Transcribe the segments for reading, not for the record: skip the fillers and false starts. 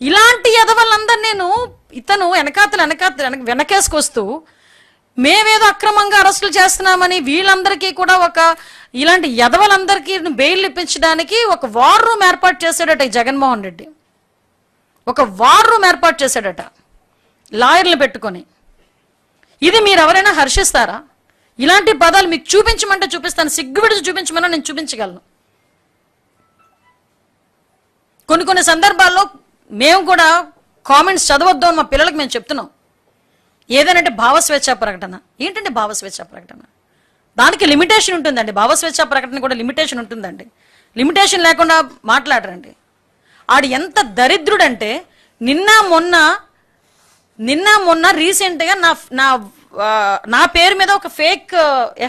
ఇలాంటి ఎదవలందరూ నేను ఇతను వెనకేసుకొస్తూ మేమేదో అక్రమంగా అరెస్టులు చేస్తున్నామని వీళ్ళందరికీ కూడా ఇలాంటి ఎదవలందరికీ బెయిల్ ఇప్పించడానికి ఒక వార్ రూమ్ ఏర్పాటు చేశాడట ఈ జగన్మోహన్ రెడ్డి. ఒక వార్ రూమ్ ఏర్పాటు చేశాడట లాయర్లు పెట్టుకొని. ఇది మీరు ఎవరైనా హర్షిస్తారా? ఇలాంటి పదాలు మీకు చూపించమంటే చూపిస్తాను, సిగ్గువిడిచి చూపించమన్నా నేను చూపించగలను. కొన్ని సందర్భాల్లో మేము కూడా కామెంట్స్ చదవద్దు అని మా పిల్లలకు మేము చెప్తున్నాం. ఏదనంటే భావస్వేచ్ఛా ప్రకటన. ఏంటంటే భావస్వేచ్ఛా ప్రకటన? దానికి లిమిటేషన్ ఉంటుందండి. భావస్వేచ్ఛా ప్రకటన కూడా లిమిటేషన్ ఉంటుందండి. లిమిటేషన్ లేకుండా మాట్లాడరండి. ఆడు ఎంత దరిద్రుడంటే నిన్న మొన్న రీసెంట్గా నా పేరు మీద ఒక ఫేక్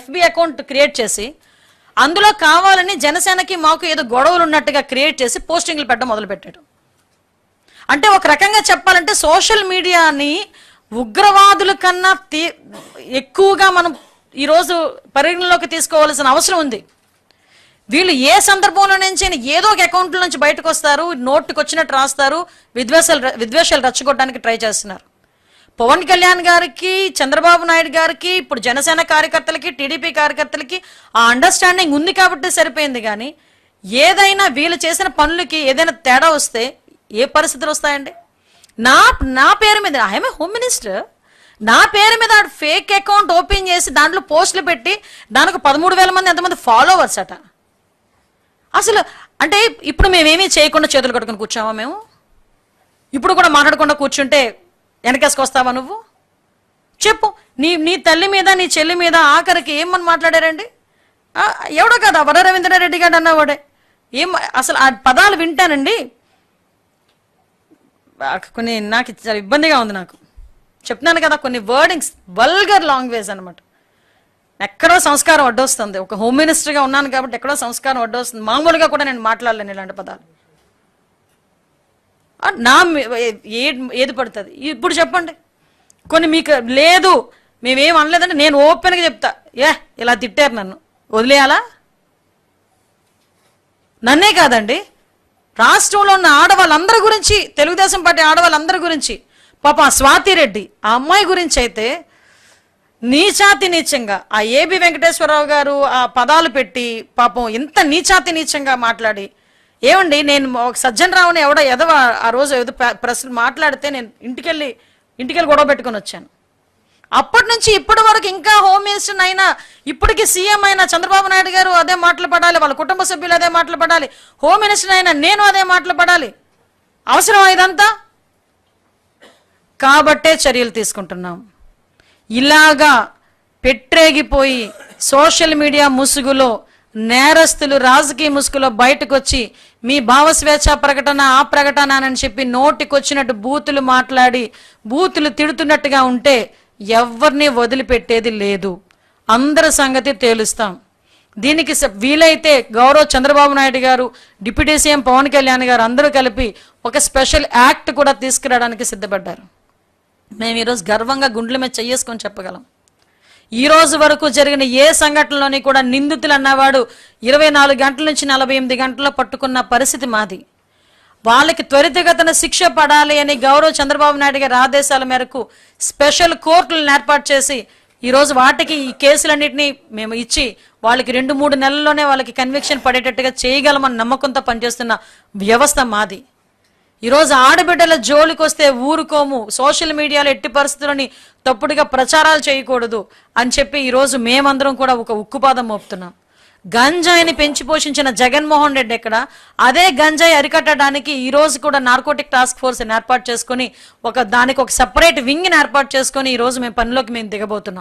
FB అకౌంట్ క్రియేట్ చేసి అందులో కావాలని జనసేనకి మాకు ఏదో గొడవలు ఉన్నట్టుగా క్రియేట్ చేసి పోస్టింగ్లు పెట్టడం మొదలుపెట్టాడు. అంటే ఒక రకంగా చెప్పాలంటే సోషల్ మీడియాని ఉగ్రవాదుల కన్నా ఎక్కువగా మనం ఈరోజు పరిగణలోకి తీసుకోవాల్సిన అవసరం ఉంది. వీళ్ళు ఏ సందర్భంలో నుంచి ఏదో ఒక అకౌంట్ల నుంచి బయటకు వస్తారు, నోటుకు వచ్చినట్టు రాస్తారు, విద్వేషాలు రెచ్చగొట్టడానికి ట్రై చేస్తున్నారు. పవన్ కళ్యాణ్ గారికి, చంద్రబాబు నాయుడు గారికి, ఇప్పుడు జనసేన కార్యకర్తలకి, టీడీపీ కార్యకర్తలకి ఆ అండర్స్టాండింగ్ ఉంది కాబట్టి సరిపోయింది. కానీ ఏదైనా వీళ్ళు చేసిన పనులకి ఏదైనా తేడా వస్తే ఏ పరిస్థితులు వస్తాయండి? నా పేరు మీద, ఐఎమ్ ఏ హోమ్ మినిస్టర్, నా పేరు మీద ఫేక్ అకౌంట్ ఓపెన్ చేసి దాంట్లో పోస్టులు పెట్టి దానికి 13,000 మంది ఎంతమంది ఫాలోవర్స్ అట. అసలు అంటే ఇప్పుడు మేమేమీ చేయకుండా చేతులు కట్టుకుని కూర్చోమా? మేము ఇప్పుడు కూడా మాట్లాడకుండా కూర్చుంటే వెనకేసుకొస్తావా నువ్వు? చెప్పు. నీ తల్లి మీద, నీ చెల్లి మీద ఆఖరికి ఏమని మాట్లాడారండి? ఎవడో కదా వర రవీంద్రారెడ్డి గారు అన్నవాడే. అసలు ఆ పదాలు వింటానండి నాకు చాలా ఇబ్బందిగా ఉంది. నాకు చెప్తున్నాను కదా, కొన్ని వర్డింగ్స్ వల్గర్ లాంగ్వేజ్ అనమాట. ఎక్కడో సంస్కారం అడ్డొస్తుంది. ఒక హోమ్ మినిస్టర్గా ఉన్నాను కాబట్టి ఎక్కడో సంస్కారం అడ్డొస్తుంది. మామూలుగా కూడా నేను మాట్లాడలేను ఇలాంటి పదాలు. ఏది పడుతుంది? ఇప్పుడు చెప్పండి. కొన్ని మీకు లేదు, మేమేం అనలేదంటే నేను ఓపెన్గా చెప్తా, ఇలా తిట్టారు నన్ను, వదిలేయాలా? నన్నే కాదండి, రాష్ట్రంలో ఉన్న ఆడవాళ్ళందరి గురించి, తెలుగుదేశం పార్టీ ఆడవాళ్ళందరి గురించి, పాపం స్వాతిరెడ్డి ఆ అమ్మాయి గురించి అయితే నీచాతి నీచంగా ఆ ఏబి వెంకటేశ్వరరావు గారు ఆ పదాలు పెట్టి పాపం ఎంత నీచాతి నీచంగా మాట్లాడి, ఏమండి నేను ఒక సజ్జన్ రావుని ఎవడో ఎదవ ఆ రోజు ఏదో ప్రశ్న మాట్లాడితే నేను ఇంటికెళ్ళి గొడవ పెట్టుకొని వచ్చాను. అప్పటి నుంచి ఇప్పటి వరకు ఇంకా హోమ్ మినిస్టర్ అయినా, ఇప్పటికి సీఎం అయినా చంద్రబాబు నాయుడు గారు అదే మాటలు పడాలి, వాళ్ళ కుటుంబ సభ్యులు అదే మాటలు పడాలి, హోమ్ మినిస్టర్ అయినా నేను అదే మాటలు పడాలి. అవసరం ఇదంతా? కాబట్టే చర్యలు తీసుకుంటున్నాం. ఇలాగా పెట్టేగిపోయి సోషల్ మీడియా ముసుగులో నేరస్తులు రాజకీయ ముసుగులో బయటకు వచ్చి మీ భావస్వేచ్ఛ ప్రకటన ఆ ప్రకటన అని చెప్పి నోటికొచ్చినట్టు బూతులు మాట్లాడి బూతులు తిడుతున్నట్టుగా ఉంటే ఎవరిని వదిలిపెట్టేది లేదు. అందరి సంగతి తేలుస్తాం. దీనికి వీలైతే గౌరవ్ చంద్రబాబు నాయుడు గారు, డిప్యూటీ సీఎం పవన్ కళ్యాణ్ గారు అందరూ కలిపి ఒక స్పెషల్ యాక్ట్ కూడా తీసుకురావడానికి సిద్ధపడ్డారు. మేము ఈరోజు గర్వంగా గుండెల మీద చెయ్యేసుకొని చెప్పగలం. ఈ రోజు వరకు జరిగిన ఏ సంఘటనలోని కూడా నిందితులు అన్నవాడు 24 గంటల నుంచి 48 గంటల్లో పట్టుకున్న పరిస్థితి మాది. వాళ్ళకి త్వరితగతిన శిక్ష పడాలి అని గౌరవ్ చంద్రబాబు నాయుడు గారి ఆదేశాల మేరకు స్పెషల్ కోర్టులను ఏర్పాటు చేసి ఈరోజు వాటికి ఈ కేసులన్నింటినీ మేము ఇచ్చి వాళ్ళకి 2-3 నెలల్లోనే వాళ్ళకి కన్విక్షన్ పడేటట్టుగా చేయగలమని నమ్మకంతో పనిచేస్తున్న వ్యవస్థ మాది. ఈరోజు ఆడబిడ్డల జోలికి వస్తే ఊరుకోము, సోషల్ మీడియాలో ఎట్టి పరిస్థితులని తప్పుడుగా ప్రచారాలు చేయకూడదు అని చెప్పి ఈరోజు మేమందరం కూడా ఒక ఉక్కుపాదం మోపుతున్నాం. గంజాయిని పెంచి పోషించిన జగన్మోహన్ రెడ్డి ఎక్కడ? అదే గంజాయి అరికట్టడానికి ఈరోజు కూడా నార్కోటిక్ టాస్క్ ఫోర్స్ ఏర్పాటు చేసుకుని దానికి ఒక సెపరేట్ వింగ్ని ఏర్పాటు చేసుకుని ఈరోజు మేము పనిలోకి దిగబోతున్నాం.